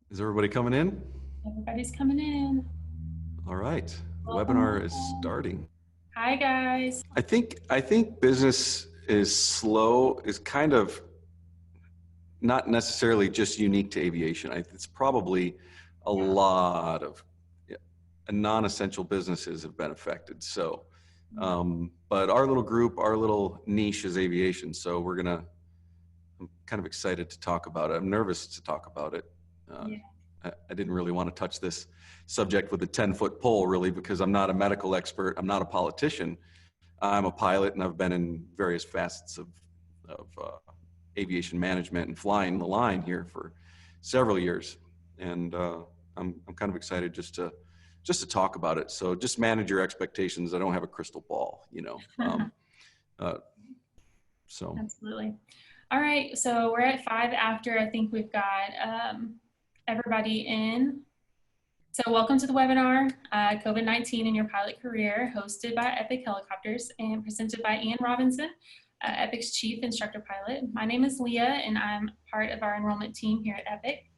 Is everybody coming in? Everybody's coming in. All right. The Welcome, webinar is welcome. starting. Hi, guys. I think business is slow is kind of not necessarily just unique to aviation. It's probably a Yeah. lot of non-essential businesses have been affected. So, but our little group, our little niche is aviation. So I'm kind of excited to talk about it. I'm nervous to talk about it. Uh, Yeah. I didn't really want to touch this subject with a 10-foot pole, really, because I'm not a medical expert. I'm not a politician. I'm a pilot, and I've been in various facets of aviation management and flying the line here for several years. And I'm kind of excited just to talk about it. So just manage your expectations. I don't have a crystal ball, uh, so. Absolutely. All right. So we're at 5 after. I think we've got everybody in. So welcome to the webinar, COVID-19 in Your Pilot Career, hosted by Epic Helicopters and presented by Ian Robinson, Epic's Chief Instructor Pilot. My name is Leah, and I'm part of our enrollment team here at Epic.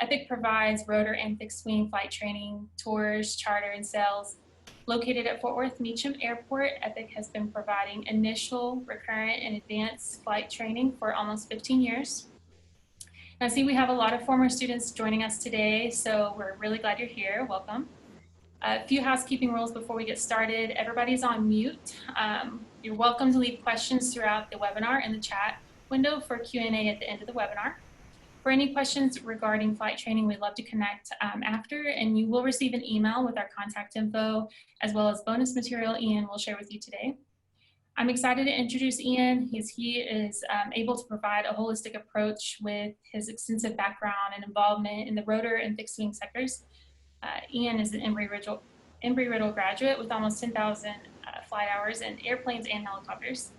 Epic provides rotor and fixed wing flight training, tours, charter, and sales. Located at Fort Worth Meacham Airport, Epic has been providing initial, recurrent, and advanced flight training for almost 15 years. I see we have a lot of former students joining us today, so we're really glad you're here. Welcome. A few housekeeping rules before we get started. Everybody's on mute. You're welcome to leave questions throughout the webinar in the chat window for Q&A at the end of the webinar. For any questions regarding flight training, we'd love to connect after, and you will receive an email with our contact info as well as bonus material Ian will share with you today. I'm excited to introduce Ian. He is able to provide a holistic approach with his extensive background and involvement in the rotor and fixed wing sectors. Ian is an Embry-Riddle graduate with almost 10,000 flight hours in airplanes and helicopters.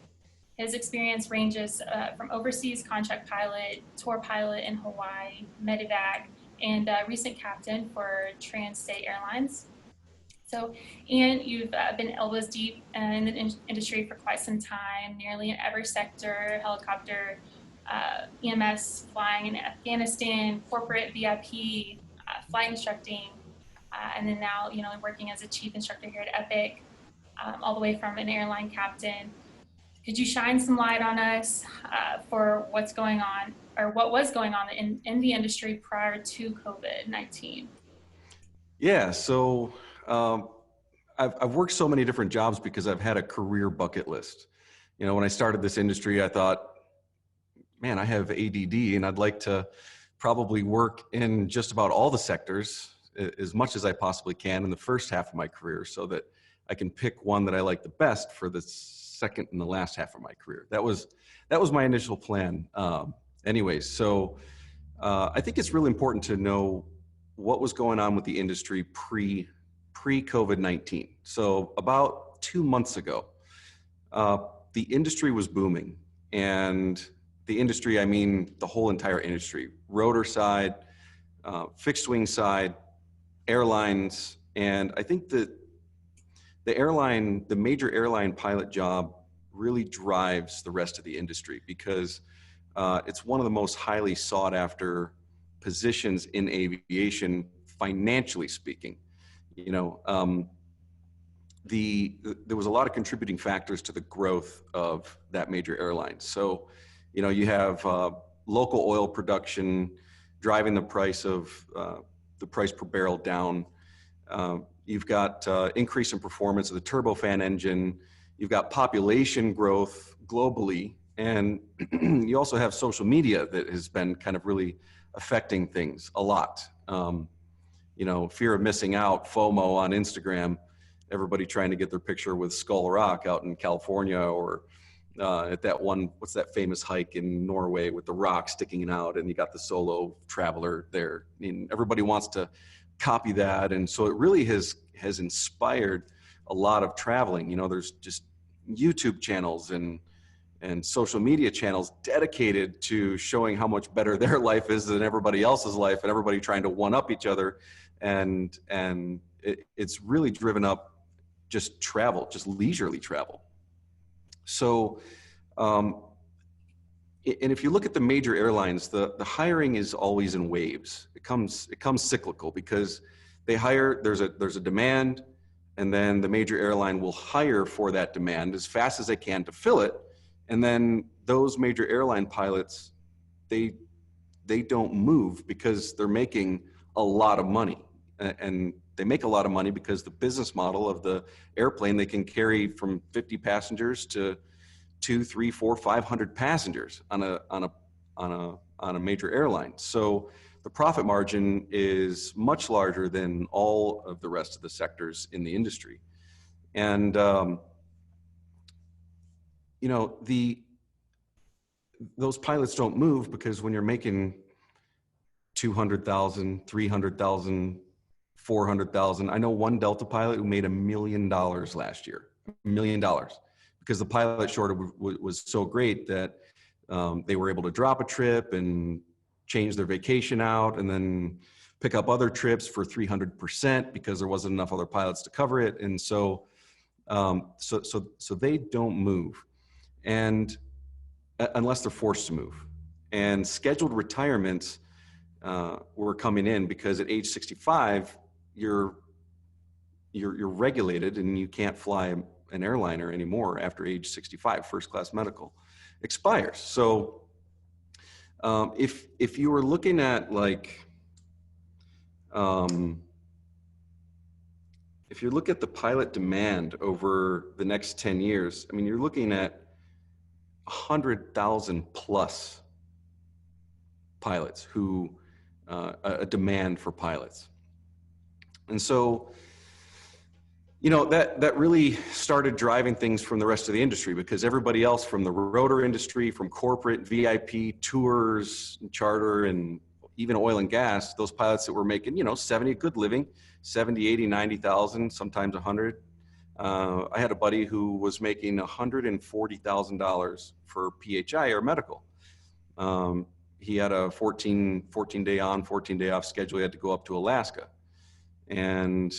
His experience ranges from overseas contract pilot, tour pilot in Hawaii, medevac, and recent captain for Trans-State Airlines. So, Ian, you've been elbows deep in the industry for quite some time, nearly in every sector: helicopter, EMS, flying in Afghanistan, corporate VIP, flight instructing, and then now, working as a chief instructor here at Epic, all the way from an airline captain. Could you shine some light on us for what's going on, or what was going on in the industry prior to COVID-19? Yeah, so I've worked so many different jobs because I've had a career bucket list. When I started this industry, I thought, man, I have ADD and I'd like to probably work in just about all the sectors as much as I possibly can in the first half of my career so that I can pick one that I like the best for the second and the last half of my career. That was my initial plan. Anyways, so I think it's really important to know what was going on with the industry pre-COVID-19. So about 2 months ago, the industry was booming. And the industry, I mean the whole entire industry: rotor side, fixed wing side, airlines. And I think that the major airline pilot job really drives the rest of the industry because it's one of the most highly sought after positions in aviation, financially speaking. There was a lot of contributing factors to the growth of that major airline. So, you have local oil production driving the price per barrel down. You've got increase in performance of the turbofan engine. You've got population growth globally. And you also have social media that has been kind of really affecting things a lot. Fear of missing out, FOMO on Instagram, everybody trying to get their picture with Skull Rock out in California, or at that one, what's that famous hike in Norway with the rock sticking out, and you got the solo traveler there. I mean, everybody wants to copy that. And so it really has inspired a lot of traveling. There's just YouTube channels and social media channels dedicated to showing how much better their life is than everybody else's life, and everybody trying to one up each other. And it's really driven up just travel, just leisurely travel. So And if you look at the major airlines, the hiring is always in waves. It comes cyclical because they hire, there's a demand, and then the major airline will hire for that demand as fast as they can to fill it. And then those major airline pilots, they don't move because they're making a lot of money. And they make a lot of money because the business model of the airplane, they can carry from 50 passengers to 2, 3, 4, 500 passengers on a major airline. So the profit margin is much larger than all of the rest of the sectors in the industry. And you know, those pilots don't move because when you're making 200,000, 300,000, 400,000. I know one Delta pilot who made $1 million last year, $1 million, because the pilot shortage was so great that they were able to drop a trip and change their vacation out and then pick up other trips for 300% because there wasn't enough other pilots to cover it. And so they don't move, and unless they're forced to move. And scheduled retirements were coming in because at age 65, you're regulated and you can't fly an airliner anymore after age 65. First class medical expires. So if you were looking at like, if you look at the pilot demand over the next 10 years, I mean, you're looking at 100,000 plus pilots who, a demand for pilots. And so, you know, that really started driving things from the rest of the industry, because everybody else from the rotor industry, from corporate, VIP, tours, charter, and even oil and gas, those pilots that were making, you know, 70, a good living, 70, 80, 90,000, sometimes 100. I had a buddy who was making $140,000 for PHI or medical. He had a 14 day on, 14 day off schedule. He had to go up to Alaska. And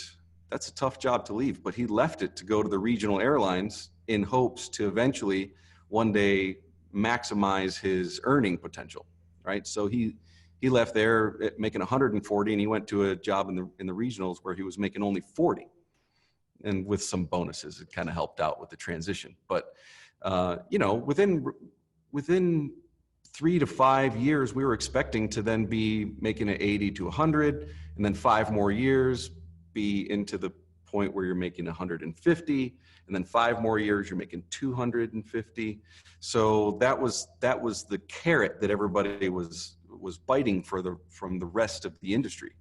that's a tough job to leave, but he left it to go to the regional airlines in hopes to eventually one day maximize his earning potential, right? So he left there making 140, and he went to a job in the regionals where he was making only 40. And with some bonuses, it kind of helped out with the transition. But you know, within 3 to 5 years, we were expecting to then be making it 80 to 100, and then 5 more years be into the point where you're making 150, and then 5 more years you're making 250. So that was the carrot that everybody was biting from the rest of the industry.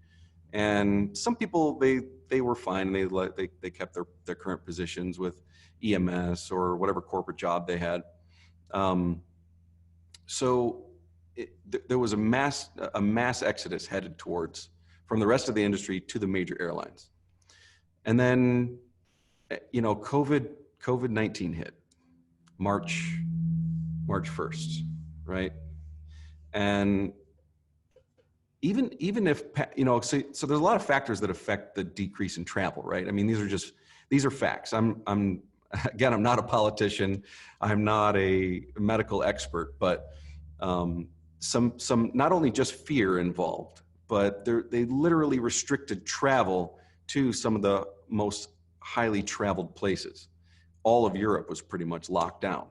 And some people, they were fine, and they kept their current positions with EMS or whatever corporate job they had. So there was a mass exodus headed towards from the rest of the industry to the major airlines. And then, you know, COVID-19 hit March 1st, right? And even if, you know, so there's a lot of factors that affect the decrease in travel, right? I mean, these are facts. I'm not a politician. I'm not a medical expert, but some not only just fear involved, but they literally restricted travel to some of the most highly traveled places. All of Europe was pretty much locked down.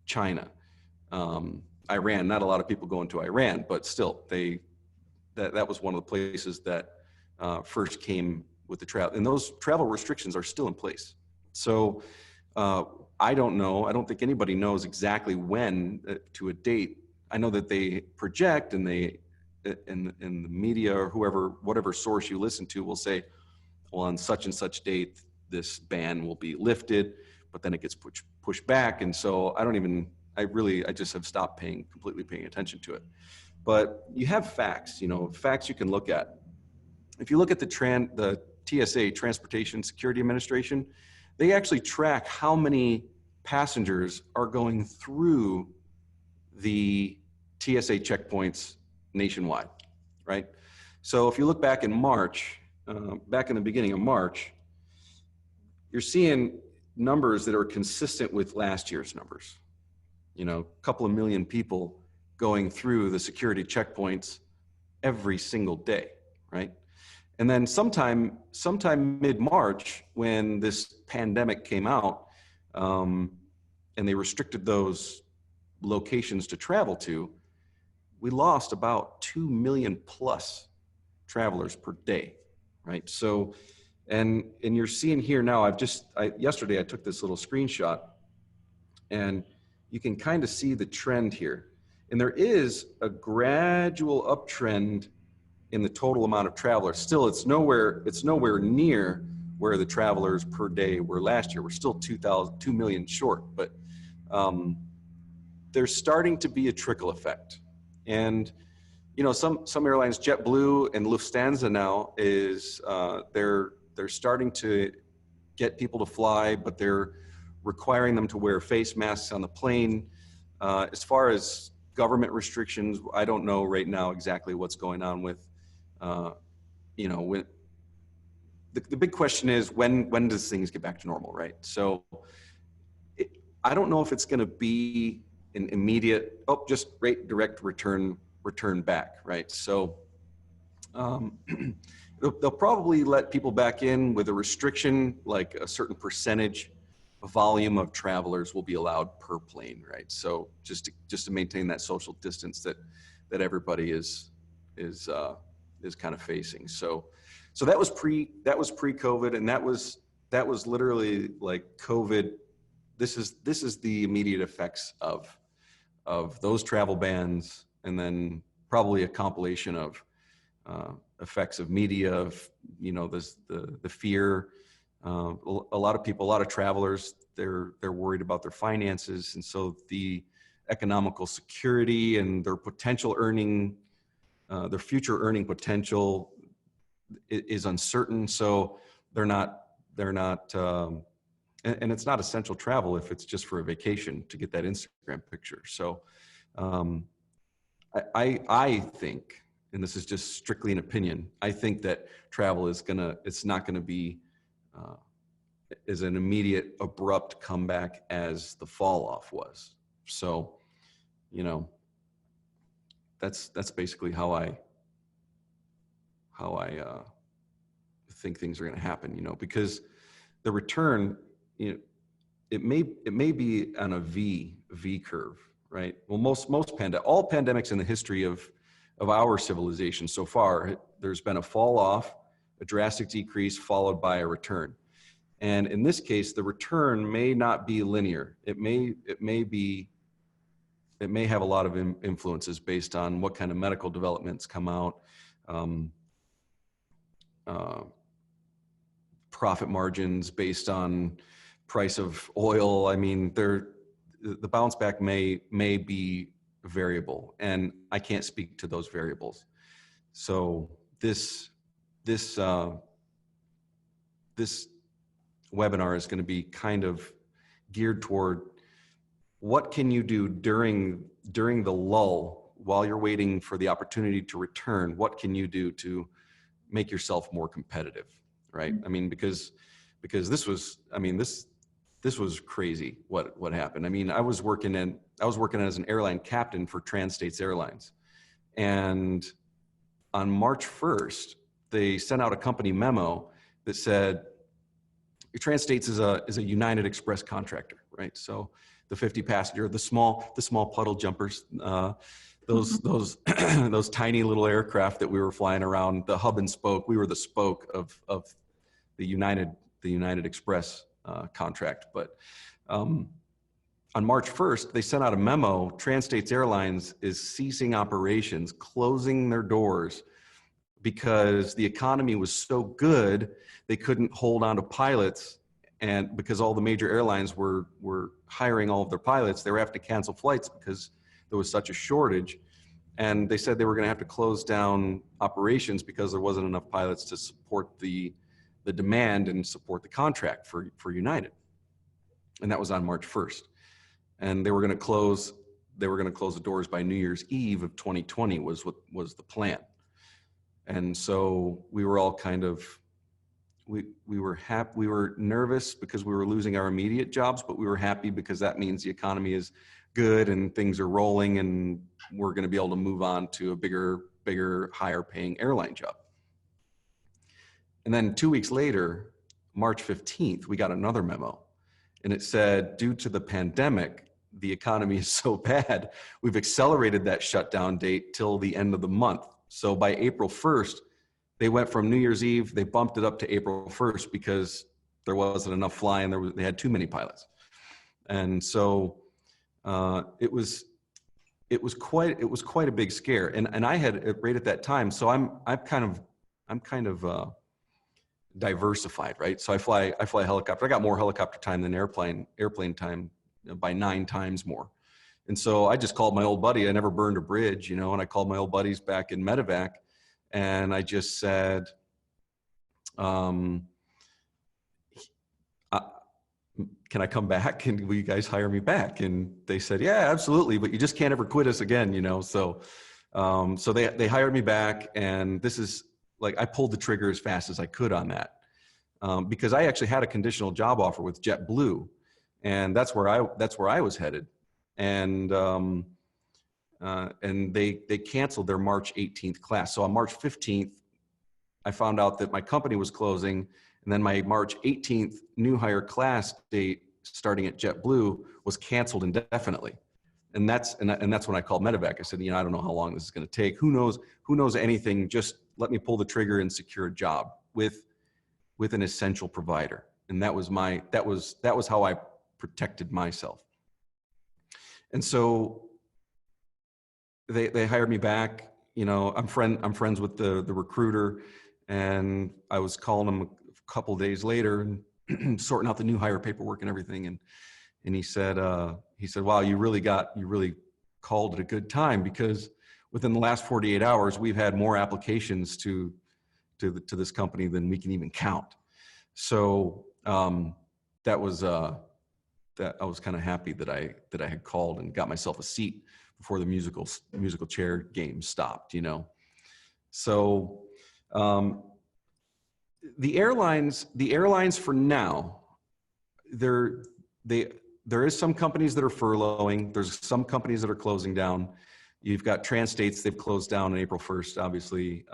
China, Iran, not a lot of people going to Iran, but still that was one of the places that first came with the travel, and those travel restrictions are still in place. So I don't know. I don't think anybody knows exactly when to a date. I know that they project, and they in the media or whatever source you listen to will say, well, on such and such date, this ban will be lifted, but then it gets pushed back. And so I just have stopped completely paying attention to it. But you have facts, you know, facts you can look at. If you look at the TSA, Transportation Security Administration, they actually track how many passengers are going through the TSA checkpoints nationwide, right? So if you look back in March, back in the beginning of March, you're seeing numbers that are consistent with last year's numbers. You know, a couple of million people going through the security checkpoints every single day, right? And then sometime mid-March, when this pandemic came out, and they restricted those locations to travel to, we lost about 2 million plus travelers per day, right? So, and you're seeing here now, yesterday I took this little screenshot, and you can kind of see the trend here. And there is a gradual uptrend in the total amount of travelers. Still, it's nowhere near where the travelers per day were last year. We're still 2 million short, but there's starting to be a trickle effect. And you know, some airlines, JetBlue and Lufthansa now, is they're starting to get people to fly, but they're requiring them to wear face masks on the plane. As far as government restrictions, I don't know right now exactly what's going on with, you know, with the big question is when does things get back to normal, right? So I don't know if it's going to be an immediate, just direct return back, right? So they'll probably let people back in with a restriction, like a certain percentage of volume of travelers will be allowed per plane, right? So just to maintain that social distance that everybody is kind of facing. So that was pre-COVID, and that was literally like COVID. This is the immediate effects of those travel bans, and then probably a compilation of effects of media, of, you know, the fear. A lot of travelers, they're worried about their finances, and so the economical security and their potential earning, their future earning potential is uncertain. So they're not, and it's not essential travel if it's just for a vacation to get that Instagram picture. So I think, and this is just strictly an opinion, I think that travel it's not gonna be as an immediate abrupt comeback as the fall off was. So, you know, that's basically how I think things are going to happen, you know, because the return, you know, it may be on a V curve, right? Well, all pandemics in the history of our civilization so far, there's been a fall off, a drastic decrease, followed by a return. And in this case, the return may not be linear. It may have a lot of influences based on what kind of medical developments come out, profit margins based on price of oil. I mean, the bounce back may be variable, and I can't speak to those variables. So this webinar is going to be kind of geared toward what can you do during the lull while you're waiting for the opportunity to return. What can you do to make yourself more competitive, right? I mean, because this was crazy what happened. I mean, I was working as an airline captain for Trans-States Airlines, and on March 1st, they sent out a company memo that said, Trans-States is a United Express contractor, right? So the 50 passenger, the small puddle jumpers, those those tiny little aircraft that we were flying around, the hub and spoke. We were the spoke of the United Express contract. But on March 1st, they sent out a memo. Trans-States Airlines is ceasing operations, closing their doors, because the economy was so good they couldn't hold on to pilots, and because all the major airlines were hiring all of their pilots, they were having to cancel flights because there was such a shortage. And they said they were going to have to close down operations because there wasn't enough pilots to support the demand and support the contract for United. And that was on March 1st. And they were going to close the doors by New Year's Eve of 2020 was the plan. And so we were all kind of, we were happy, we were nervous because we were losing our immediate jobs, but we were happy because that means the economy is good and things are rolling and we're going to be able to move on to a bigger, higher paying airline job. And then 2 weeks later, March 15th, we got another memo, and it said, due to the pandemic, the economy is so bad, we've accelerated that shutdown date till the end of the month. So by April 1st, they went from New Year's Eve, they bumped it up to April 1st because there wasn't enough flying. They had too many pilots. And so it was quite a big scare. And I had right at that time, so I'm kind of diversified, right? So I fly helicopter. I got more helicopter time than airplane time by 9 times more. And so I just called my old buddy. I never burned a bridge, and I called my old buddies back in medevac, and I just said, can I come back and will you guys hire me back? And they said, yeah, absolutely, but you just can't ever quit us again, So they hired me back, and this is like, I pulled the trigger as fast as I could on that, because I actually had a conditional job offer with JetBlue, and that's where I was headed. And they canceled their March 18th class. So on March 15th, I found out that my company was closing, and then my March 18th new hire class date starting at JetBlue was canceled indefinitely. And that's when I called medevac. I said, I don't know how long this is going to take. Who knows anything? Just let me pull the trigger and secure a job with an essential provider. And that was how I protected myself. And so they hired me back. I'm friends with the recruiter, and I was calling him a couple of days later and sorting out the new hire paperwork and everything. And he said, wow, you really called it a good time, because within the last 48 hours, we've had more applications to this company than we can even count. So that was that I was kind of happy that I had called and got myself a seat before the musical chair game stopped. So the airlines for now, there is some companies that are furloughing. There's some companies that are closing down. You've got Trans-States, they've closed down on April 1st, obviously.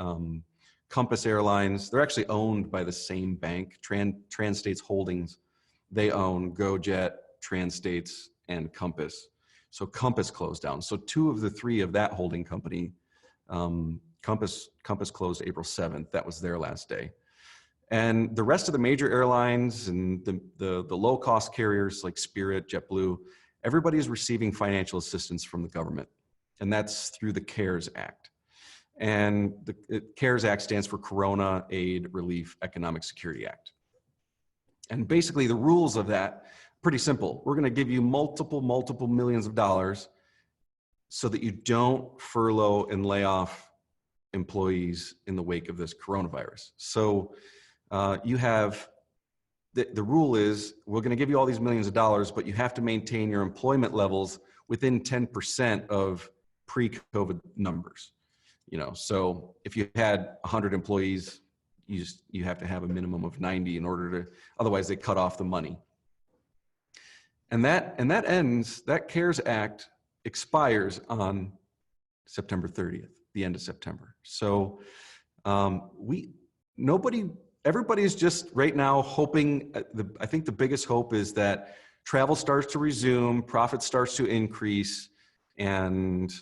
Compass Airlines, they're actually owned by the same bank, Trans-States Holdings. They own GoJet, Trans-States, and Compass. So Compass closed down. So 2 of the 3 of that holding company, Compass closed April 7th. That was their last day. And the rest of the major airlines and the low-cost carriers like Spirit, JetBlue, everybody is receiving financial assistance from the government. And that's through the CARES Act. And the CARES Act stands for Corona Aid Relief Economic Security Act. And basically the rules of that, pretty simple. We're going to give you multiple millions of dollars so that you don't furlough and lay off employees in the wake of this coronavirus. So you have, the rule is, we're going to give you all these millions of dollars, but you have to maintain your employment levels within 10% of pre-COVID numbers. So if you had 100 employees, you have to have a minimum of 90 in order to, otherwise they cut off the money. And that CARES Act expires on September 30th, the end of September. So everybody's just right now hoping, I think the biggest hope is that travel starts to resume, profit starts to increase, and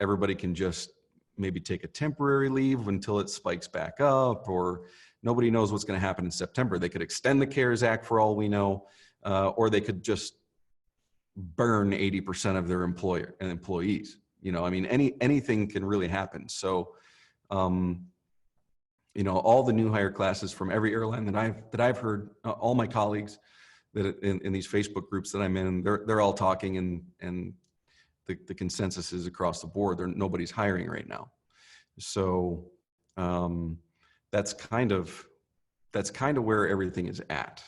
everybody can just maybe take a temporary leave until it spikes back up, or nobody knows what's going to happen in September. They could extend the CARES Act for all we know, or they could just burn 80% of their employees. Anything can really happen. So, all the new hire classes from every airline that I've heard, all my colleagues that in these Facebook groups that I'm in, they're all talking, and the consensus is across the board. Nobody's hiring right now. So that's kind of where everything is at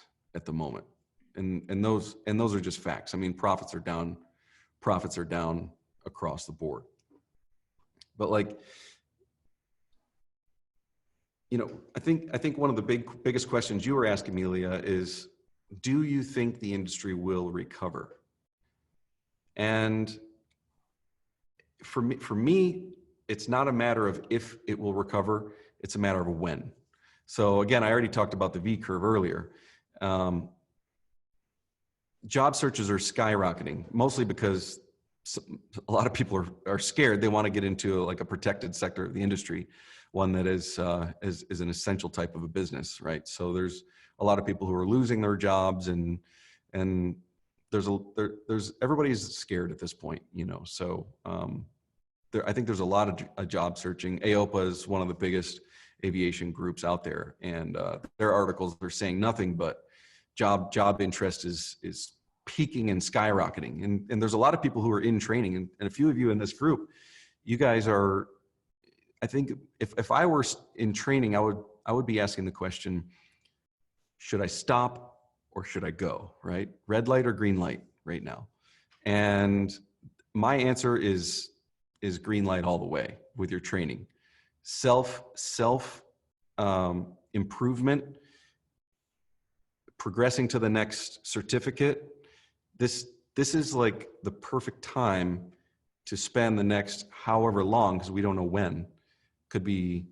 the moment. And those are just facts. Profits are down across the board. But I think one of the biggest questions you were asking me, Leah, is, do you think the industry will recover? And for me, it's not a matter of if it will recover, it's a matter of when. So again, I already talked about the V curve earlier. Job searches are skyrocketing, mostly because a lot of people are scared. They want to get into like a protected sector of the industry, one that is an essential type of a business, right? So there's a lot of people who are losing their jobs, and there's everybody's scared at this point, you know. So I think there's a lot of job searching. AOPA is one of the biggest aviation groups out there, and their articles are saying nothing but job interest is peaking and skyrocketing. And there's a lot of people who are in training, and a few of you in this group, you guys are, I think if I were in training, I would be asking the question, should I stop or should I go, right? Red light or green light right now? And my answer is green light all the way with your training. Self improvement, progressing to the next certificate. This is like the perfect time to spend the next however long, because we don't know when. Could be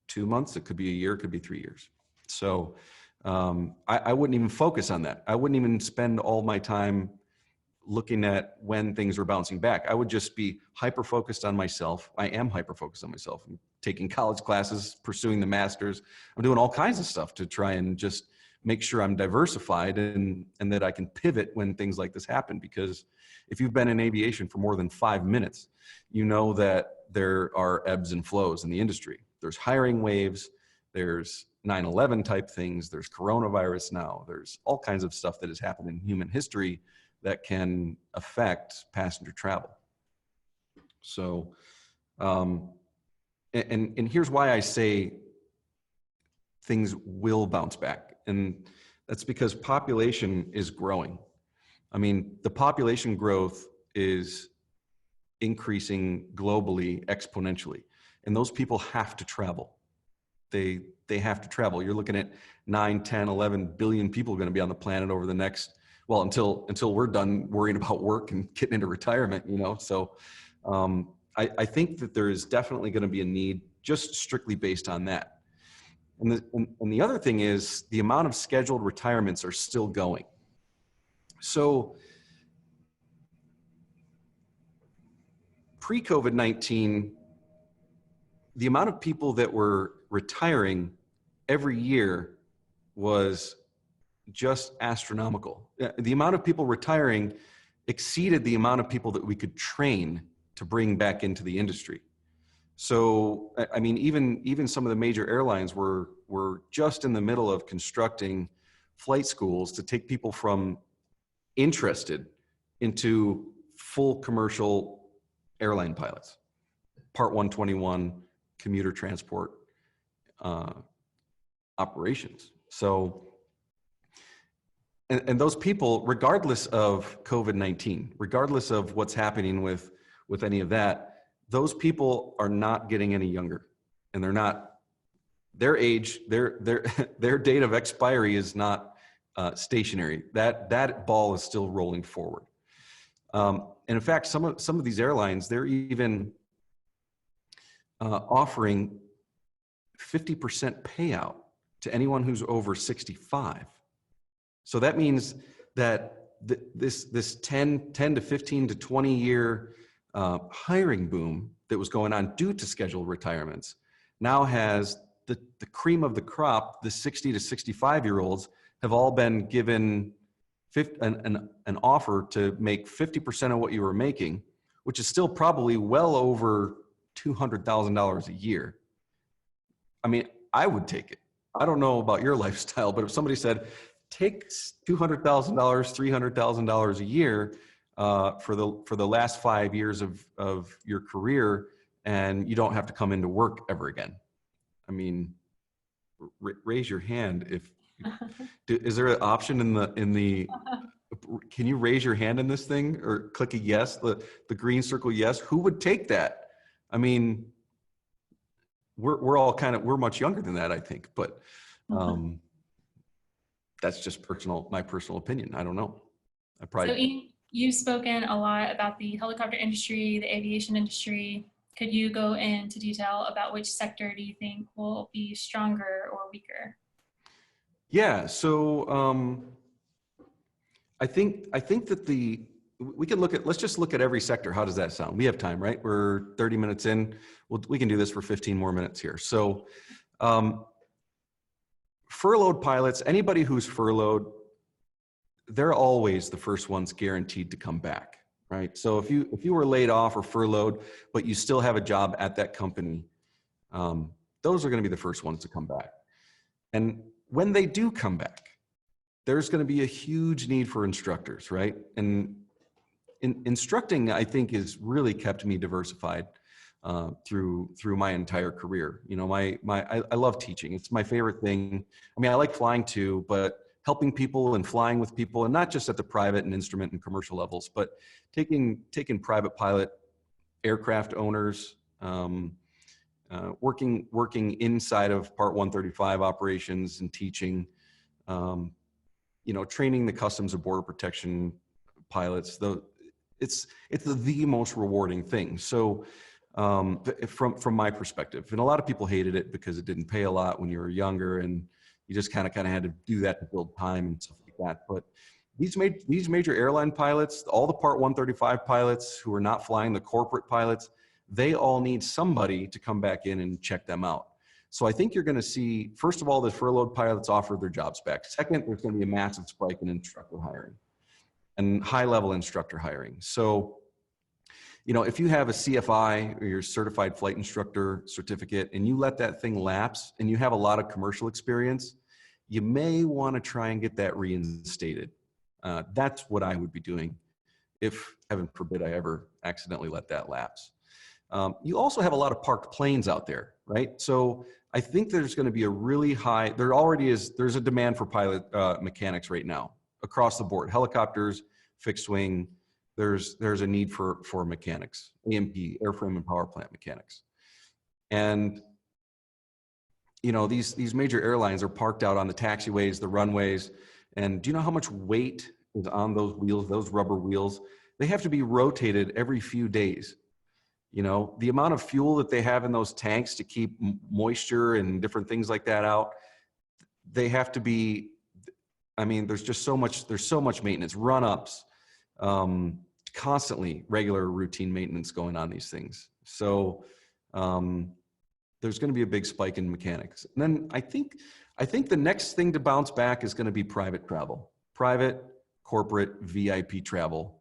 2 months, it could be a year, it could be 3 years. So I wouldn't even focus on that. I wouldn't even spend all my time looking at when things are bouncing back. I would just be hyper-focused on myself. I am hyper-focused on myself. I'm taking college classes, pursuing the master's. I'm doing all kinds of stuff to try and just make sure I'm diversified and that I can pivot when things like this happen. Because if you've been in aviation for more than 5 minutes, you know that there are ebbs and flows in the industry. There's hiring waves, there's 9/11 type things, there's coronavirus now, there's all kinds of stuff that has happened in human history that can affect passenger travel. So, and here's why I say things will bounce back. And that's because population is growing. I mean, the population growth is increasing globally exponentially. And those people have to travel. They have to travel. You're looking at 9, 10, 11 billion people going to be on the planet over the next, well, until we're done worrying about work and getting into retirement, you know. So I think that there is definitely going to be a need just strictly based on that. And the other thing is the amount of scheduled retirements are still going. So pre-COVID-19, the amount of people that were retiring every year was just astronomical. The amount of people retiring exceeded the amount of people that we could train to bring back into the industry. So, I mean, even some of the major airlines were just in the middle of constructing flight schools to take people from interested into full commercial airline pilots, Part 121 commuter transport operations. So, and those people, regardless of COVID-19, regardless of what's happening with any of that, those people are not getting any younger, and they're not, their age, their date of expiry is not stationary. That ball is still rolling forward. And in fact, some of these airlines, they're even offering 50% payout to anyone who's over 65. So that means that this 10 to 15 to 20 year hiring boom that was going on due to scheduled retirements now has the cream of the crop. The 60 to 65 year olds have all been given an offer to make 50% of what you were making, which is still probably well over $200,000 a year. I mean, I would take it. I don't know about your lifestyle, but if somebody said, take $200,000, $300,000 a year for the last 5 years of your career, and you don't have to come into work ever again. I mean, raise your hand if is there an option in the can you raise your hand in this thing or click a yes, the green circle yes? Who would take that? I mean, we're all we're much younger than that, I think, but that's just my personal opinion. I don't know. I probably you've spoken a lot about the helicopter industry, the aviation industry. Could you go into detail about which sector do you think will be stronger or weaker? Yeah, so I think that we can look at, let's just look at every sector. How does that sound? We have time, right? We're 30 minutes in. We can do this for 15 more minutes here. So furloughed pilots, anybody who's furloughed, they're always the first ones guaranteed to come back, right? So if you were laid off or furloughed, but you still have a job at that company, those are going to be the first ones to come back. And when they do come back, there's going to be a huge need for instructors, right? And instructing, I think, has really kept me diversified through my entire career. You know, I love teaching. It's my favorite thing. I mean, I like flying too, but helping people and flying with people, and not just at the private and instrument and commercial levels, but taking private pilot aircraft owners, working inside of Part 135 operations and teaching, you know, training the Customs and Border Protection pilots. It's the most rewarding thing. So from my perspective, and a lot of people hated it because it didn't pay a lot when you were younger, and you just kind of had to do that to build time and stuff like that. But these major airline pilots, all the Part 135 pilots who are not flying, the corporate pilots, they all need somebody to come back in and check them out. So I think you're going to see, first of all, the furloughed pilots offer their jobs back. Second, there's going to be a massive spike in instructor hiring and high-level instructor hiring. So, you know, if you have a CFI or your certified flight instructor certificate and you let that thing lapse and you have a lot of commercial experience, you may want to try and get that reinstated. That's what I would be doing if, heaven forbid, I ever accidentally let that lapse. You also have a lot of parked planes out there, right? So I think there's going to be a really high, there's a demand for pilot mechanics right now across the board. Helicopters, fixed wing, there's a need for mechanics, AMP, airframe and power plant mechanics. And, you know, these major airlines are parked out on the taxiways, the runways. And do you know how much weight is on those wheels, those rubber wheels? They have to be rotated every few days. You know, the amount of fuel that they have in those tanks to keep moisture and different things like that out, they have to be, I mean, there's so much maintenance, run-ups, constantly regular routine maintenance going on these things. So there's going to be a big spike in mechanics. And then I think the next thing to bounce back is going to be private travel, private, corporate, VIP travel.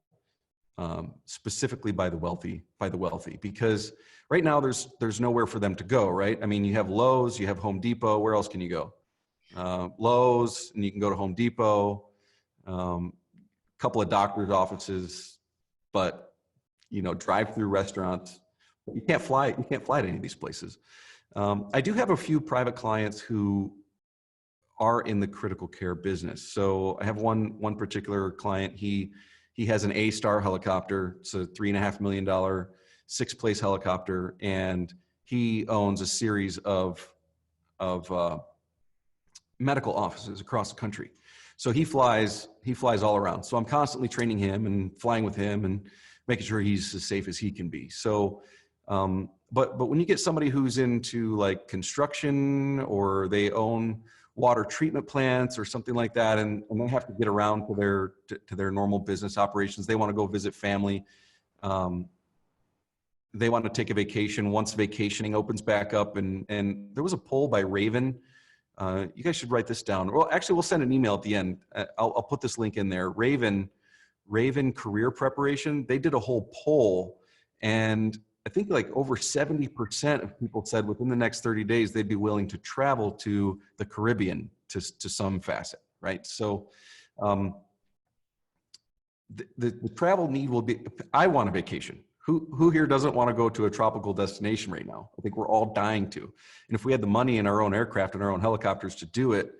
Specifically by the wealthy, because right now there's nowhere for them to go, right? I mean, you have Lowe's, you have Home Depot. Where else can you go? Lowe's, and you can go to Home Depot, a couple of doctor's offices, but, you know, drive-through restaurants. You can't fly to any of these places. I do have a few private clients who are in the critical care business. So I have one particular client. He has an A-Star helicopter. It's a $3.5 million 6-place helicopter, and he owns a series of medical offices across the country. So he flies all around. So I'm constantly training him and flying with him and making sure he's as safe as he can be. So, but when you get somebody who's into like construction, or they own water treatment plants or something like that, and they have to get around to their normal business operations. They want to go visit family. They want to take a vacation once vacationing opens back up. And there was a poll by Raven. You guys should write this down. Well, actually, we'll send an email at the end. I'll put this link in there. Raven Career Preparation. They did a whole poll, and I think like over 70% of people said within the next 30 days, they'd be willing to travel to the Caribbean to some facet, right? So the travel need will be, I want a vacation. Who here doesn't want to go to a tropical destination right now? I think we're all dying to. And if we had the money in our own aircraft and our own helicopters to do it,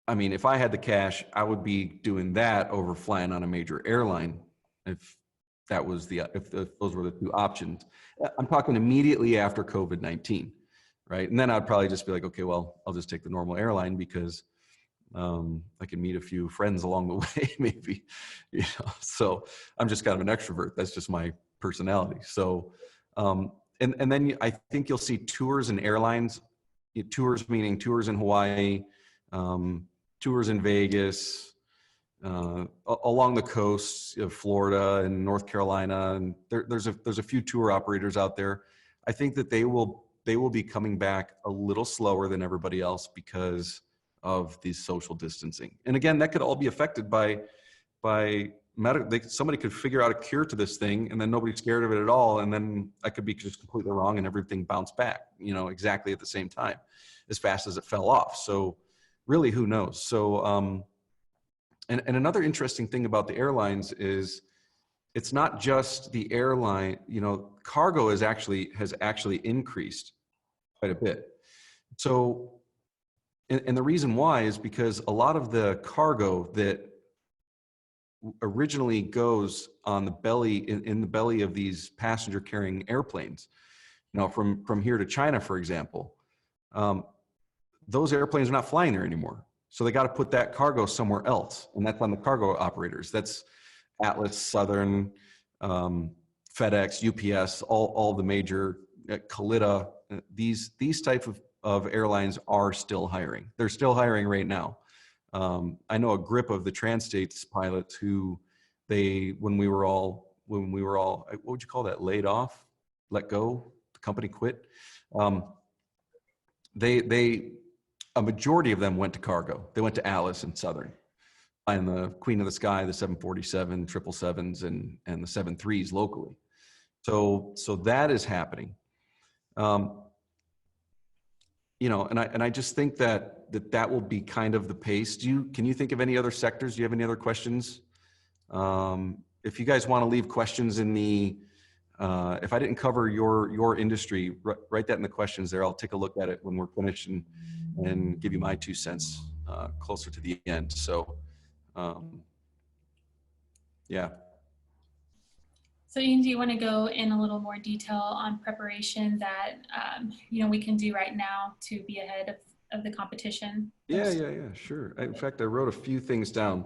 I mean, if I had the cash, I would be doing that over flying on a major airline. If those were the two options. I'm talking immediately after COVID-19, right? And then I'd probably just be like, okay, well, I'll just take the normal airline because, I can meet a few friends along the way, maybe, so I'm just kind of an extrovert. That's just my personality. So, and then I think you'll see tours and airlines, tours meaning tours in Hawaii, tours in Vegas, along the coast of Florida and North Carolina. And there's a few tour operators out there. I think that they will be coming back a little slower than everybody else because of the social distancing. And again, that could all be affected by somebody could figure out a cure to this thing, and then nobody's scared of it at all. And then I could be just completely wrong and everything bounced back, exactly at the same time, as fast as it fell off. So really, who knows? So, and another interesting thing about the airlines is it's not just the airline, cargo has actually increased quite a bit. So, and the reason why is because a lot of the cargo that originally goes on the belly, in the belly of these passenger carrying airplanes, from here to China, for example, those airplanes are not flying there anymore. So they got to put that cargo somewhere else. And that's on the cargo operators. That's Atlas, Southern, FedEx, UPS, all the major, Kalita, these type of airlines are still hiring. They're still hiring right now. I know a grip of the Trans-States pilots who when we were all, what would you call that? Laid off, let go, the company quit. A majority of them went to cargo. They went to Atlas and Southern, and the Queen of the Sky, the 747, 777s, and the 73s locally. So that is happening. And I just think that will be kind of the pace. Can you think of any other sectors? Do you have any other questions? If you guys want to leave questions in the, if I didn't cover your industry, write that in the questions there. I'll take a look at it when we're finished and give you my 2 cents closer to the end. So, yeah. So Ian, do you want to go in a little more detail on preparation that, we can do right now to be ahead of the competition? Yeah, sure. In fact, I wrote a few things down.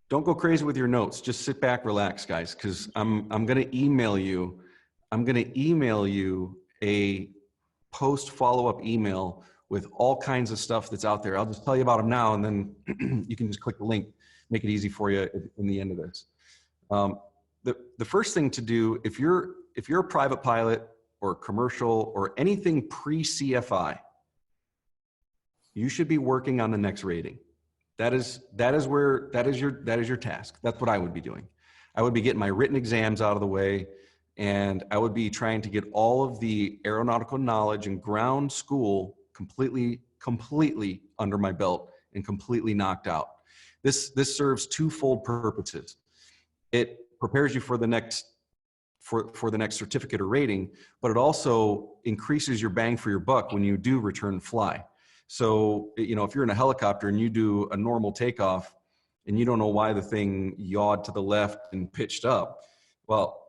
Don't go crazy with your notes. Just sit back, relax, guys, because I'm going to email you. I'm going to email you a post follow-up email with all kinds of stuff that's out there. I'll just tell you about them now, and then you can just click the link, make it easy for you in the end of this. The first thing to do, if you're a private pilot or commercial or anything pre-CFI, you should be working on the next rating. That is your task. That's what I would be doing. I would be getting my written exams out of the way, and I would be trying to get all of the aeronautical knowledge and ground school completely under my belt and completely knocked out. This serves twofold purposes. It prepares you for the next certificate or rating, but it also increases your bang for your buck when you do return fly. So, if you're in a helicopter and you do a normal takeoff and you don't know why the thing yawed to the left and pitched up, well,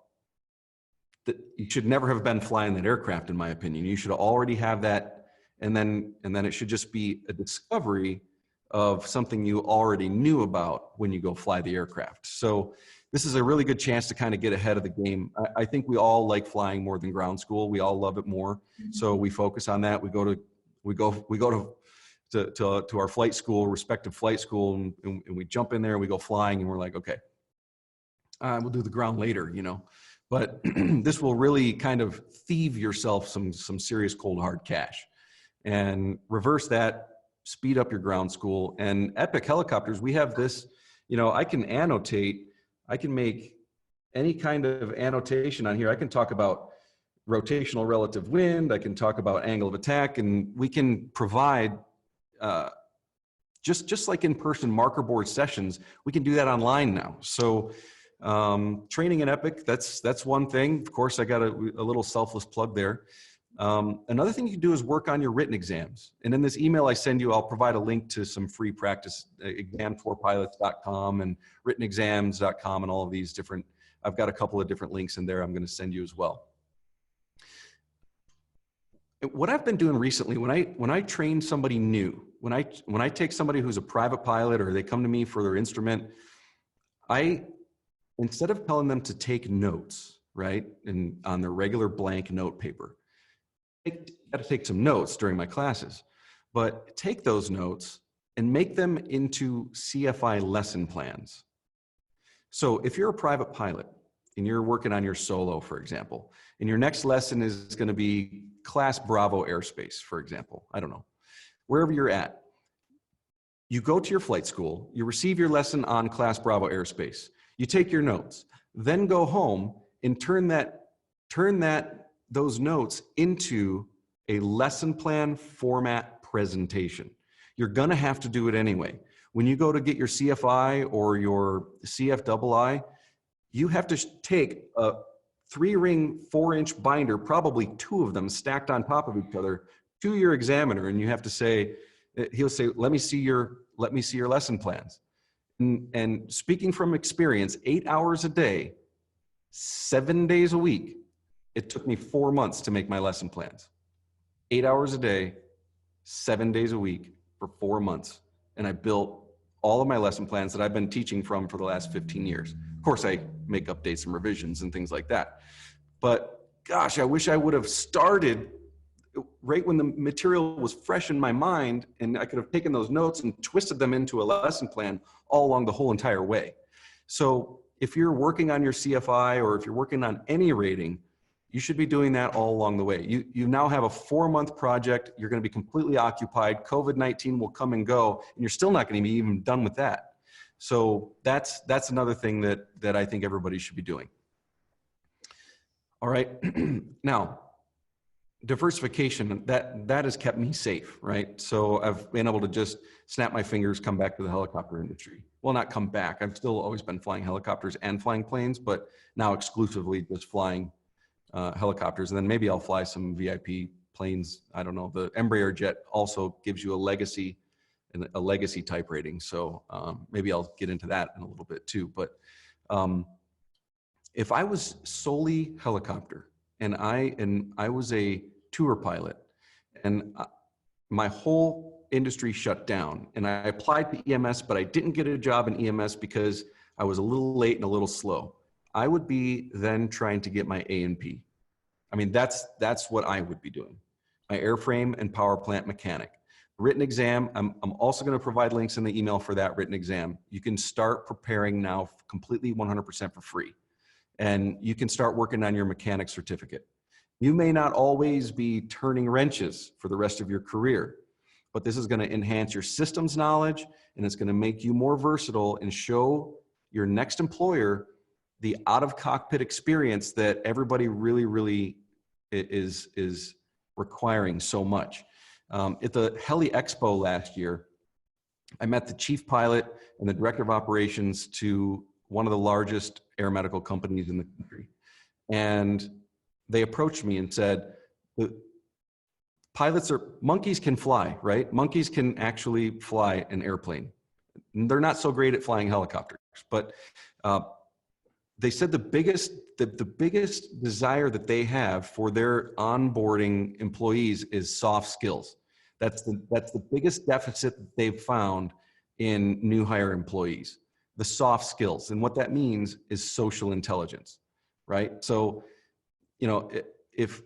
you should never have been flying that aircraft, in my opinion. You should already have that, and then it should just be a discovery of something you already knew about when you go fly the aircraft. So this is a really good chance to kind of get ahead of the game. I think we all like flying more than ground school. We all love it more. So we focus on that. We go to our flight school, respective flight school, and we jump in there and we go flying, and we're like, okay, we'll do the ground later, But this will really kind of thieve yourself some serious cold hard cash, and reverse that, speed up your ground school. And Epic Helicopters, we have this, I can annotate, I can make any kind of annotation on here. I can talk about rotational relative wind. I can talk about angle of attack, and we can provide just like in-person marker board sessions, we can do that online now. So training in Epic, that's one thing. Of course, I got a little selfless plug there. Another thing you can do is work on your written exams. And in this email I send you, I'll provide a link to some free practice, exam4pilots.com and writtenexams.com, and all of these different, I've got a couple of different links in there I'm going to send you as well. What I've been doing recently, when I train somebody new, when I take somebody who's a private pilot or they come to me for their instrument, instead of telling them to take notes, right, and on their regular blank note paper, I got to take some notes during my classes, but take those notes and make them into CFI lesson plans. So if you're a private pilot and you're working on your solo, for example, and your next lesson is going to be Class Bravo airspace, for example, I don't know, wherever you're at, you go to your flight school, you receive your lesson on Class Bravo airspace, you take your notes, then go home and turn those notes into a lesson plan format presentation. You're going to have to do it anyway. When you go to get your CFI or your CFII, you have to take a 3-ring 4-inch binder, probably 2 of them stacked on top of each other, to your examiner, and you have to say, he'll say, let me see your lesson plans. And speaking from experience, 8 hours a day, 7 days a week, it took me 4 months to make my lesson plans. 8 hours a day, 7 days a week for 4 months. And I built all of my lesson plans that I've been teaching from for the last 15 years. Of course, I make updates and revisions and things like that. But gosh, I wish I would have started right when the material was fresh in my mind, and I could have taken those notes and twisted them into a lesson plan all along the whole entire way. So if you're working on your CFI or if you're working on any rating, you should be doing that all along the way. You now have a 4-month project. You're going to be completely occupied. COVID-19 will come and go, and you're still not going to be even done with that. So that's another thing that I think everybody should be doing. All right. Now, diversification, that has kept me safe, right? So I've been able to just snap my fingers, come back to the helicopter industry. Well, not come back. I've still always been flying helicopters and flying planes, but now exclusively just flying helicopters. And then maybe I'll fly some VIP planes. I don't know. The Embraer jet also gives you a legacy type rating. So maybe I'll get into that in a little bit too. But if I was solely helicopter and I was a tour pilot and my whole industry shut down and I applied to EMS, but I didn't get a job in EMS because I was a little late and a little slow, I would be then trying to get my A&P. I mean, that's what I would be doing. My airframe and power plant mechanic. Written exam, I'm also going to provide links in the email for that written exam. You can start preparing now completely 100% for free. And you can start working on your mechanic certificate. You may not always be turning wrenches for the rest of your career, but this is going to enhance your systems knowledge, and it's going to make you more versatile and show your next employer the out-of-cockpit experience that everybody really, really is requiring so much. At the Heli Expo last year, I met the chief pilot and the director of operations to one of the largest air medical companies in the country. And they approached me and said, monkeys can fly, right? Monkeys can actually fly an airplane. They're not so great at flying helicopters, but they said the biggest desire that they have for their onboarding employees is soft skills. That's the biggest deficit that they've found in new hire employees, the soft skills. And what that means is social intelligence, right? So, you know, if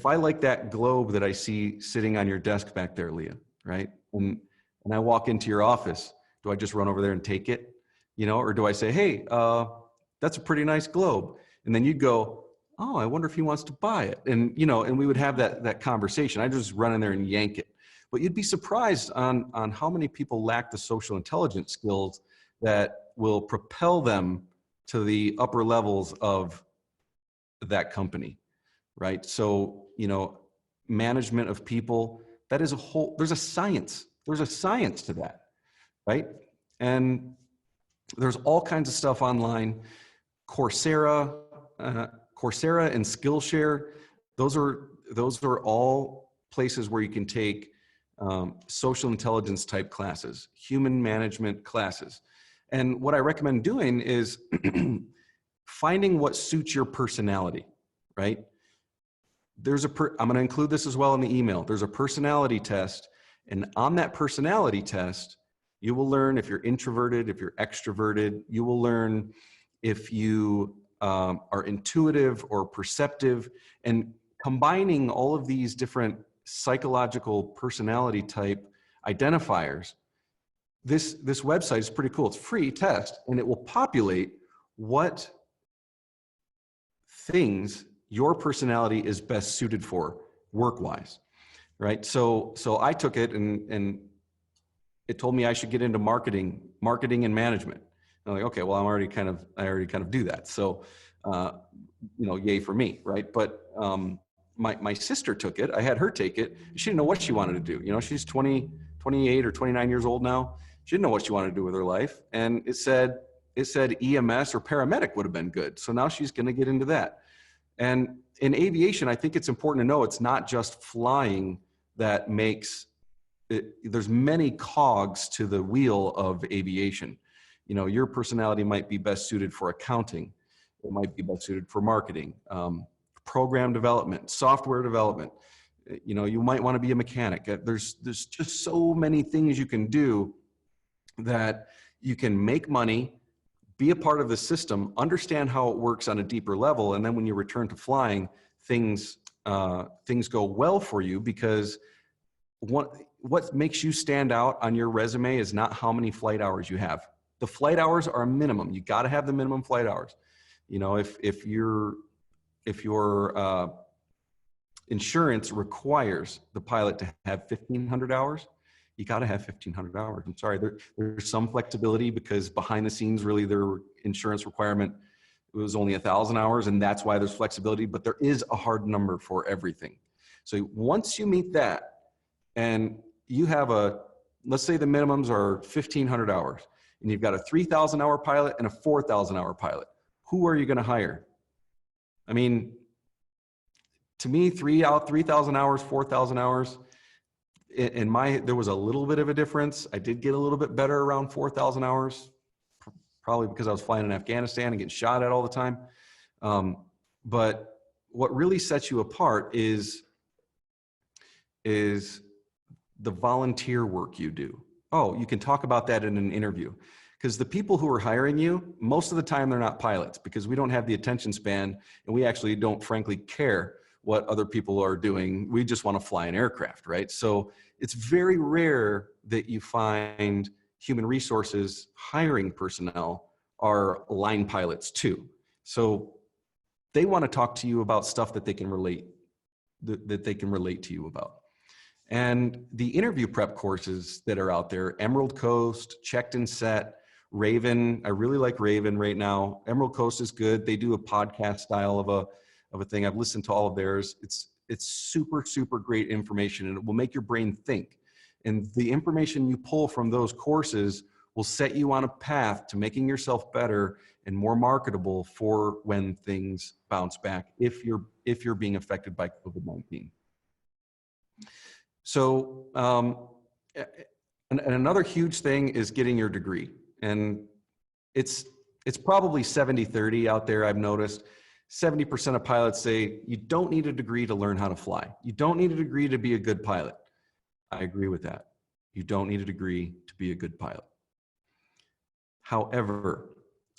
I like that globe that I see sitting on your desk back there, Leah, right? And I walk into your office, do I just run over there and take it? You know, or do I say, hey, that's a pretty nice globe. And then you'd go, oh, I wonder if he wants to buy it. And, you know, and we would have that conversation. I just run in there and yank it. But you'd be surprised on how many people lack the social intelligence skills that will propel them to the upper levels of that company, right? So, you know, management of people, that is there's a science to that, right? And there's all kinds of stuff online. Coursera and Skillshare, those are all places where you can take social intelligence type classes, human management classes. And what I recommend doing is finding what suits your personality, right? I'm going to include this as well in the email. There's a personality test, And on that personality test, you will learn if you're introverted, if you're extroverted. You will learn if you are intuitive or perceptive. And combining all of these different psychological personality type identifiers, this website is pretty cool. It's a free test, and it will populate what things your personality is best suited for work-wise, right? So I took it, and it told me I should get into marketing and management. And I'm like, okay, well, I already kind of do that. So, yay for me, right? But my sister took it. I had her take it. She didn't know what she wanted to do. She's 28 or 29 years old now. She didn't know what she wanted to do with her life. And it said EMS or paramedic would have been good. So now she's going to get into that. And in aviation, I think it's important to know it's not just flying that makes it. There's many cogs to the wheel of aviation. Your personality might be best suited for accounting. It might be best suited for marketing, program development, software development. You might want to be a mechanic. There's just so many things you can do that you can make money, be a part of the system, understand how it works on a deeper level, and then when you return to flying, things go well for you, because what makes you stand out on your resume is not how many flight hours you have. The flight hours are a minimum. You got to have the minimum flight hours. If your insurance requires the pilot to have 1,500 hours, you got to have 1,500 hours. I'm sorry, there's some flexibility, because behind the scenes, really, their insurance requirement was only 1,000 hours, and that's why there's flexibility, but there is a hard number for everything. So once you meet that, and you have let's say the minimums are 1,500 hours, and you've got a 3,000 hour pilot and a 4,000 hour pilot, who are you going to hire? I mean, to me, 3,000 hours, 4,000 hours, there was a little bit of a difference. I did get a little bit better around 4,000 hours, probably because I was flying in Afghanistan and getting shot at all the time. But what really sets you apart is the volunteer work you do. Oh, you can talk about that in an interview, because the people who are hiring you, most of the time, they're not pilots, because we don't have the attention span, and we actually don't frankly care what other people are doing. We just want to fly an aircraft, right? So it's very rare that you find human resources hiring personnel are line pilots too. So they want to talk to you about stuff that they can relate to you about. And the interview prep courses that are out there, Emerald Coast, Checked and Set, Raven. I really like Raven right now. Emerald Coast is good. They do a podcast style of a thing. I've listened to all of theirs. It's super, super great information, and it will make your brain think. And the information you pull from those courses will set you on a path to making yourself better and more marketable for when things bounce back, if you're being affected by COVID-19. So, and another huge thing is getting your degree. And it's probably 70-30 out there, I've noticed. 70% of pilots say you don't need a degree to learn how to fly. You don't need a degree to be a good pilot. I agree with that. You don't need a degree to be a good pilot. However,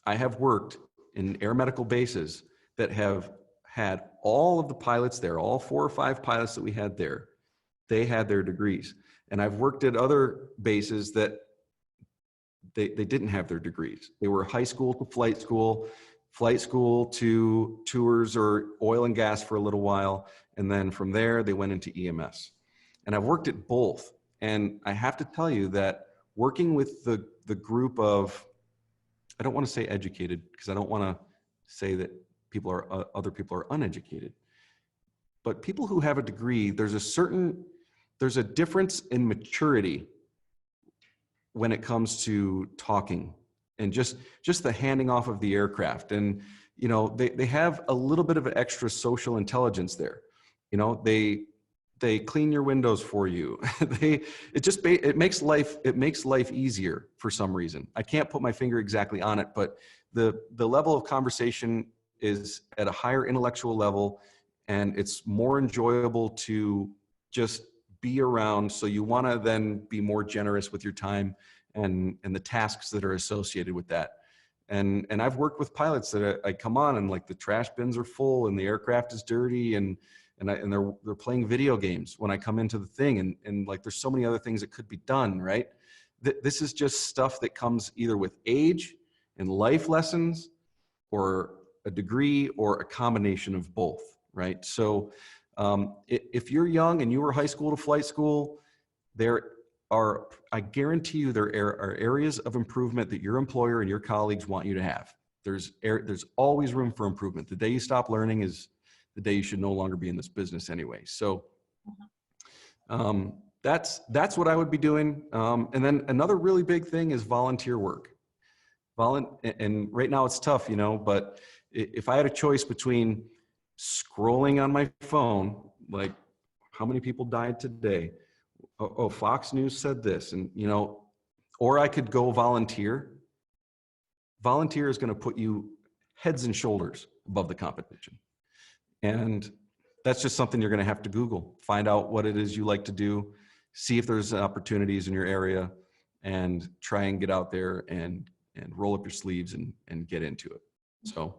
I have worked in air medical bases that have had all of the pilots there, all 4 or 5 pilots that we had there, they had their degrees. And I've worked at other bases that they didn't have their degrees. They were high school to flight school to tours or oil and gas for a little while. And then from there, they went into EMS. And I've worked at both. And I have to tell you that working with the group of, I don't want to say educated, because I don't want to say that other people are uneducated. But people who have a degree, there's a difference in maturity when it comes to talking and just the handing off of the aircraft. And, they have a little bit of an extra social intelligence there. They clean your windows for you. It makes life easier for some reason. I can't put my finger exactly on it, but the level of conversation is at a higher intellectual level, and it's more enjoyable to just be around. So you want to then be more generous with your time and the tasks that are associated with that. And I've worked with pilots that I come on and like the trash bins are full and the aircraft is dirty and they're playing video games when I come into the thing and like there's so many other things that could be done, right? This is just stuff that comes either with age and life lessons or a degree or a combination of both, right? So if you're young and you were high school to flight school, I guarantee you there are areas of improvement that your employer and your colleagues want you to have. There's always room for improvement. The day you stop learning is the day you should no longer be in this business anyway. So that's what I would be doing. And then another really big thing is volunteer work. And right now it's tough, but if I had a choice between scrolling on my phone, like how many people died today? Oh, Fox News said this, and or I could go volunteer. Volunteer is going to put you heads and shoulders above the competition. And that's just something you're going to have to Google, find out what it is you like to do, see if there's opportunities in your area, and try and get out there and roll up your sleeves and get into it. So,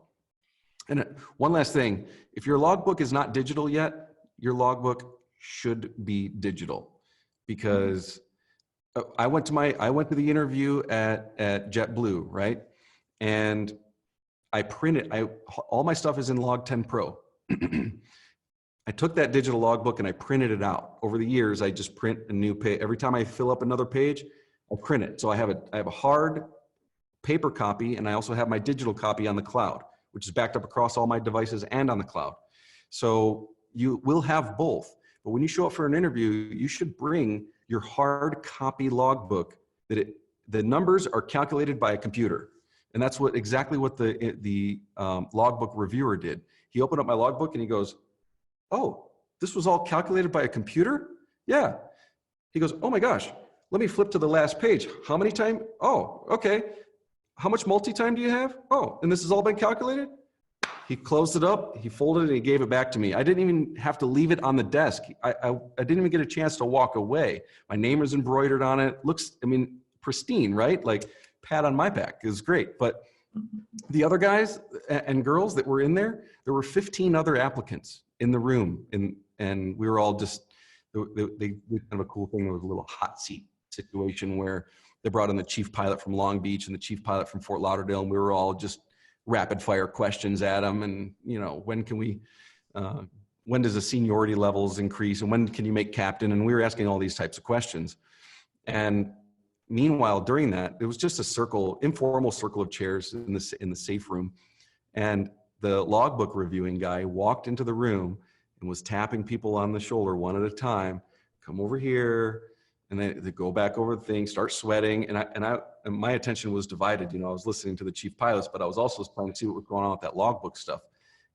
and one last thing, if your logbook is not digital yet, your logbook should be digital. Because I went to the interview at JetBlue, right? And I printed, all my stuff is in Log 10 Pro. I took that digital logbook and I printed it out. Over the years, I just print a new page. Every time I fill up another page, I print it. So I have a hard paper copy, and I also have my digital copy on the cloud, which is backed up across all my devices and on the cloud. So you will have both. But when you show up for an interview, you should bring your hard copy logbook that the numbers are calculated by a computer. And that's exactly what the logbook reviewer did. He opened up my logbook and he goes, "Oh, this was all calculated by a computer?" "Yeah." He goes, "Oh my gosh, let me flip to the last page. How many times? Oh, okay. How much multi-time do you have? Oh, and this has all been calculated?" He closed it up, he folded it, and he gave it back to me. I didn't even have to leave it on the desk. I didn't even get a chance to walk away. My name is embroidered on it. Looks, pristine, right? Like pat on my back. It was great. But the other guys and girls that were in there were 15 other applicants in the room. And we were all just, they did kind of a cool thing. There was a little hot seat situation where they brought in the chief pilot from Long Beach and the chief pilot from Fort Lauderdale. And we were all just rapid fire questions at them. And, when can we, when does the seniority levels increase? And when can you make captain? And we were asking all these types of questions. And meanwhile, during that, it was just a informal circle of chairs in the safe room. And the logbook reviewing guy walked into the room and was tapping people on the shoulder one at a time. "Come over here." And they go back over the thing, start sweating. And my attention was divided. I was listening to the chief pilots, but I was also trying to see what was going on with that logbook stuff.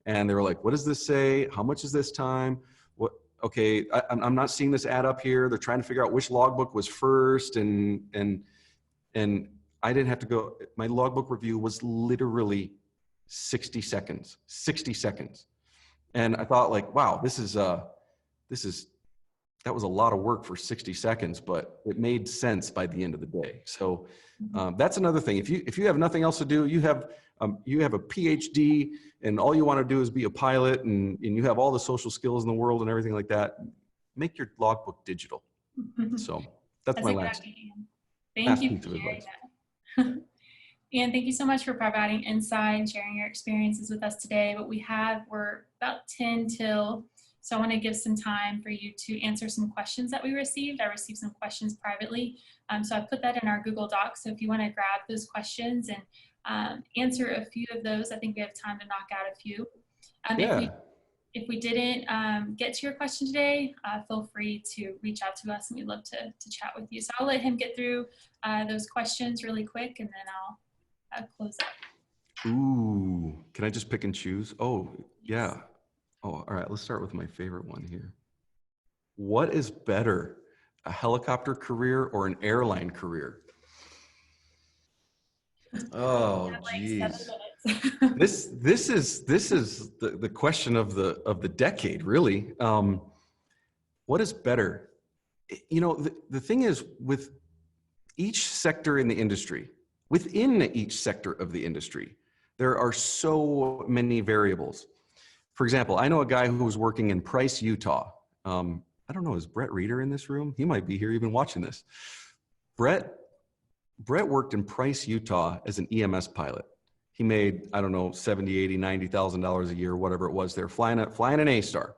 And they were like, "What does this say? How much is this time? What? Okay, I'm not seeing this add up here." They're trying to figure out which logbook was first. And I didn't have to go. My logbook review was literally 60 seconds. And I thought, like, wow, that was a lot of work for 60 seconds, but it made sense by the end of the day. So that's another thing. If you have nothing else to do, you have a PhD and all you want to do is be a pilot and you have all the social skills in the world and everything like that, make your logbook digital. So that's my last. Thank you for sharing that. And thank you so much for providing insight and sharing your experiences with us today. But we're about 10 till. So I want to give some time for you to answer some questions that we received. I received some questions privately. So I put that in our Google Docs. So if you want to grab those questions and answer a few of those, I think we have time to knock out a few. If we didn't get to your question today, feel free to reach out to us and we'd love to chat with you. So I'll let him get through those questions really quick and then I'll close up. Ooh, can I just pick and choose? Oh, yeah. Oh, all right, let's start with my favorite one here. What is better, a helicopter career or an airline career? Oh, geez. This is the question of the decade, really. What is better? You know, the thing is, with each sector in the industry, within each sector of the industry, there are so many variables. For example, I know a guy who was working in Price, Utah. I don't know, is Brett Reeder in this room? He might be here even watching this. Brett worked in Price, Utah as an EMS pilot. He made, I don't know, $70,000, $80,000, $90,000 a year, whatever it was there, flying an A-Star.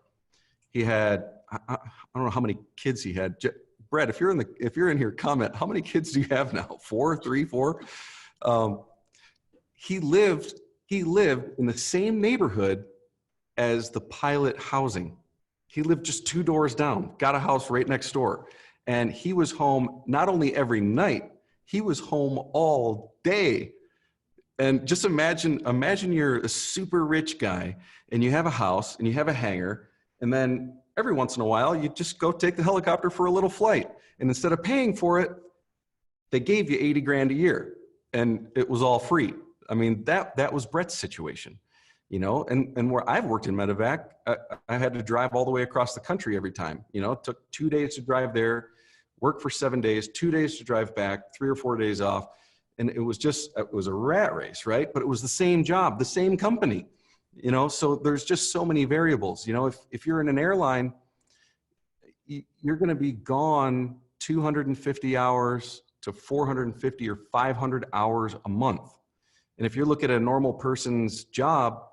He had, I don't know how many kids he had. Brett, if you're in here, comment, how many kids do you have now? 4, 3, 4? He lived in the same neighborhood as the pilot housing. He lived just 2 doors down, got a house right next door. And he was home not only every night, he was home all day. And just imagine you're a super rich guy and you have a house and you have a hangar, and then every once in a while you just go take the helicopter for a little flight. And instead of paying for it, they gave you 80 grand a year and it was all free. I mean, that was Brett's situation, you know, and where I've worked in medevac, I had to drive all the way across the country every time. You know, it took 2 days to drive there, work for 7 days, 2 days to drive back, 3 or 4 days off. And it was a rat race, right? But it was the same job, the same company, you know? So there's just so many variables. You know, if you're in an airline, you're going to be gone 250 hours to 450 or 500 hours a month. And if you look at a normal person's job,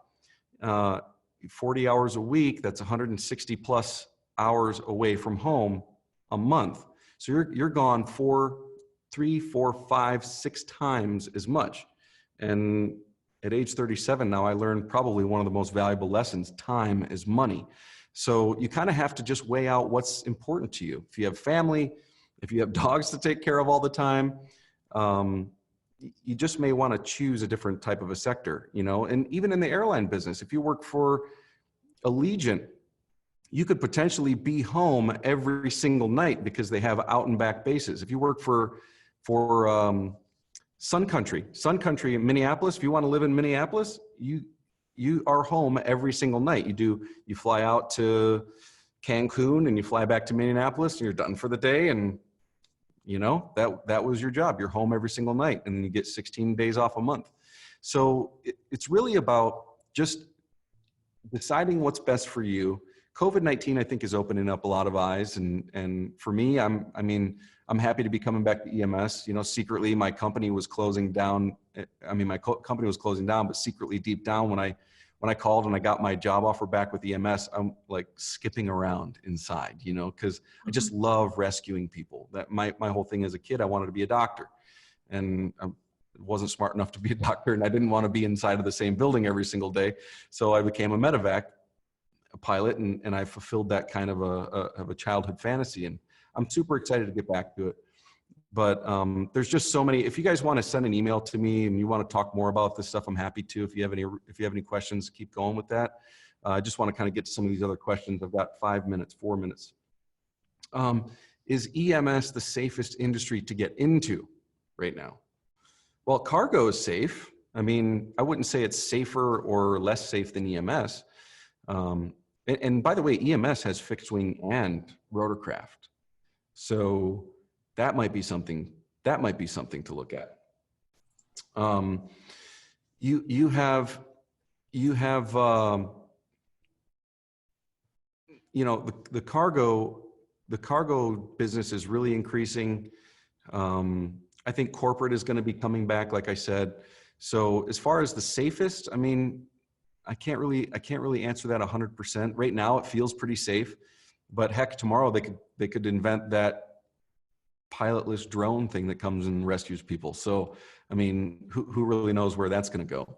40 hours a week, that's 160 plus hours away from home a month. So you're gone 3, 4, 5, 6 times as much. And at age 37 now, I learned probably one of the most valuable lessons: time is money. So you kind of have to just weigh out what's important to you. If you have family, if you have dogs to take care of all the time, you just may want to choose a different type of a sector, you know. And even in the airline business, if you work for Allegiant, you could potentially be home every single night because they have out and back bases. If you work for Sun Country in Minneapolis, if you want to live in Minneapolis, you are home every single night. You fly out to Cancun and you fly back to Minneapolis and you're done for the day. And you know, that was your job. You're home every single night and you get 16 days off a month. So it's really about just deciding what's best for you. COVID-19, I think, is opening up a lot of eyes. And for me, I'm happy to be coming back to EMS. You know, secretly my company was closing down. My company was closing down, but secretly deep down when I called and I got my job offer back with EMS, I'm like skipping around inside, you know, because I just love rescuing people. That my whole thing as a kid, I wanted to be a doctor, and I wasn't smart enough to be a doctor, and I didn't want to be inside of the same building every single day. So I became a medevac pilot, and I fulfilled that kind of a childhood fantasy, and I'm super excited to get back to it. But there's just so many. If you guys want to send an email to me and you want to talk more about this stuff, I'm happy to. If you have any questions, keep going with that. I just want to kind of get to some of these other questions. I've got 4 minutes. Is EMS the safest industry to get into right now? Well, cargo is safe. I mean, I wouldn't say it's safer or less safe than EMS. And by the way, EMS has fixed wing and rotorcraft. So that might be something to look at. You have you know, the cargo business is really increasing. I think corporate is going to be coming back, like I said. So as far as the safest, I mean, I can't really answer that 100%. Right now, it feels pretty safe, but heck, tomorrow they could invent that pilotless drone thing that comes and rescues people. So, I mean, who really knows where that's going to go?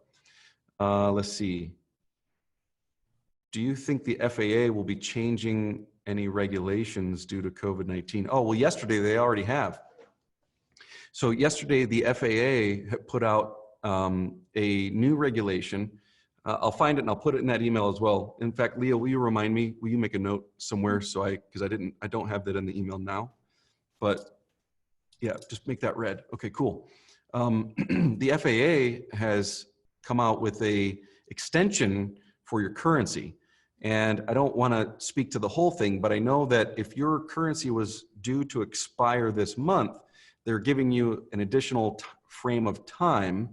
Let's see. Do you think the FAA will be changing any regulations due to COVID-19? Oh, well, yesterday they already have. So yesterday the FAA put out a new regulation. I'll find it and I'll put it in that email as well. In fact, Leah, will you remind me? Will you make a note somewhere because I don't have that in the email now, but yeah, just make that red. Okay, cool. The FAA has come out with a extension for your currency, And I don't want to speak to the whole thing, but I know that if your currency was due to expire this month, they're giving you an additional frame of time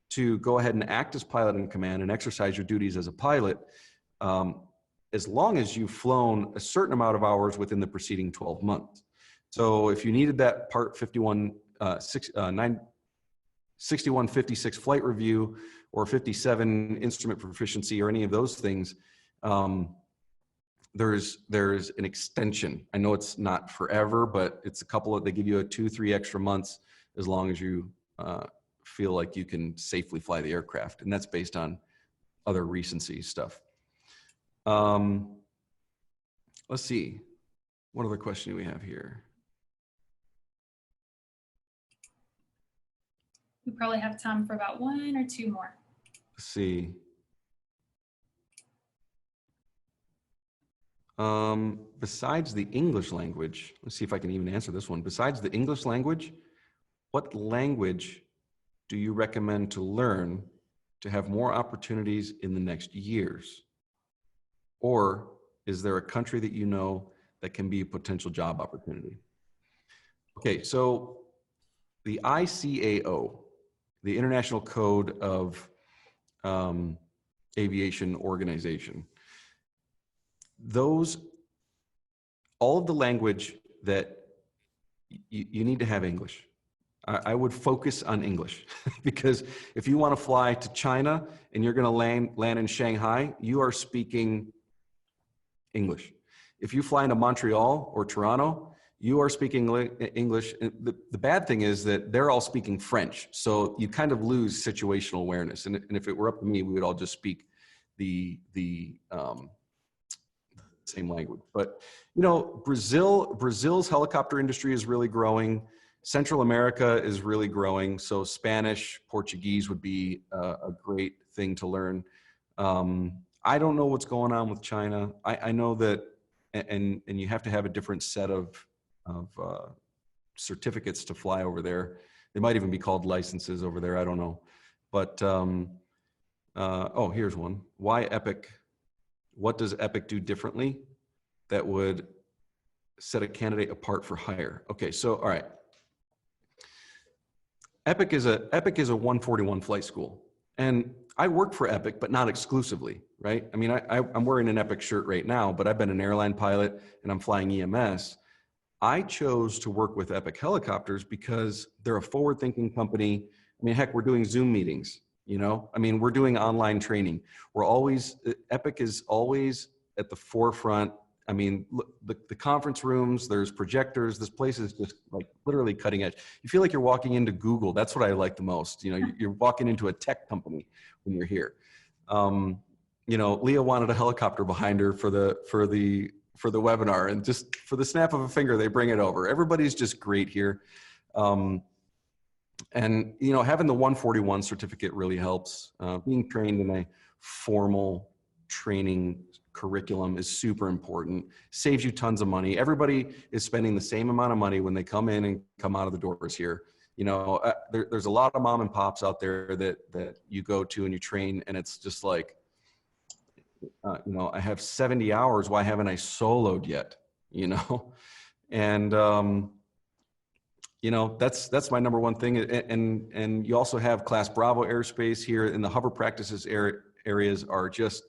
to go ahead and act as pilot in command and exercise your duties as a pilot, as long as you've flown a certain amount of hours within the preceding 12 months. So if you needed that Part 6156 flight review or 57 instrument proficiency or any of those things, there's an extension. I know it's not forever, but it's they give you a 2-3 extra months as long as you feel like you can safely fly the aircraft. And that's based on other recency stuff. Let's see. What other question do we have here? We probably have time for about 1 or 2 more. Let's see. Besides the English language, let's see if I can even answer this one. Besides the English language, what language do you recommend to learn to have more opportunities in the next years? Or is there a country that you know that can be a potential job opportunity? Okay, so the ICAO, the International Code of Aviation Organization, all of the language that you need to have English. I would focus on English because if you want to fly to China and you're going to land in Shanghai, you are speaking English. If you fly into Montreal or Toronto, you are speaking English. The bad thing is that they're all speaking French. So you kind of lose situational awareness. And if it were up to me, we would all just speak the same language. But, you know, Brazil's helicopter industry is really growing. Central America is really growing. So Spanish, Portuguese would be a great thing to learn. I don't know what's going on with China. I know that, and you have to have a different set of certificates to fly over there. They might even be called licenses over there. I don't know. But, oh, here's one. Why Epic? What does Epic do differently that would set a candidate apart for hire? Okay, so, all right. Epic is a 141 flight school. And I work for Epic, but not exclusively, right? I mean, I'm wearing an Epic shirt right now, but I've been an airline pilot and I'm flying EMS. I chose to work with Epic Helicopters because they're a forward-thinking company. I mean, heck, we're doing Zoom meetings, you know? I mean, we're doing online training. Epic is always at the forefront. I mean, the conference rooms, there's projectors. This place is just like literally cutting edge. You feel like you're walking into Google. That's what I like the most. You know, you're walking into a tech company when you're here. You know, Leah wanted a helicopter behind her for the webinar, and just for the snap of a finger, they bring it over. Everybody's just great here. And, you know, having the 141 certificate really helps. Being trained in a formal training curriculum is super important. Saves you tons of money. Everybody is spending the same amount of money when they come in and come out of the doors here. You know, there's a lot of mom and pops out there that you go to and you train, and it's just like, you know, I have 70 hours. Why haven't I soloed yet? You know, and you know, that's my number one thing. And you also have Class Bravo airspace here, and the hover practices areas are just,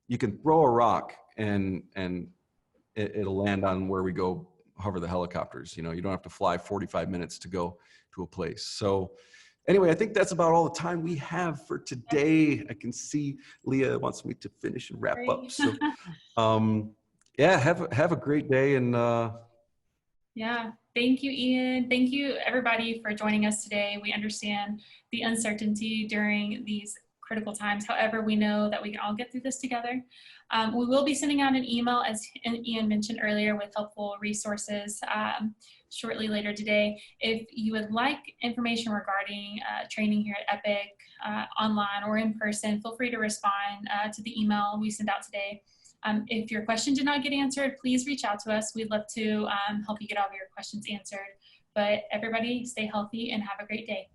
you can throw a rock and it'll land on where we go hover the helicopters. You know, you don't have to fly 45 minutes to go to a place. So anyway, I think that's about all the time we have for today. I can see Leah wants me to finish and wrap up. So yeah, have a great day. And yeah, thank you, Ian. Thank you, everybody, for joining us today. We understand the uncertainty during these critical times. However, we know that we can all get through this together. We will be sending out an email, as Ian mentioned earlier, with helpful resources shortly later today. If you would like information regarding training here at Epic, online or in person, feel free to respond to the email we sent out today. If your question did not get answered, please reach out to us. We'd love to help you get all of your questions answered. But everybody, stay healthy and have a great day.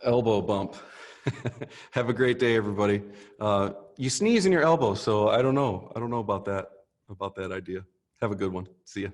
elbow bump. Have a great day, everybody. You sneeze in your elbow, so I don't know. I don't know about that idea. Have a good one. See ya.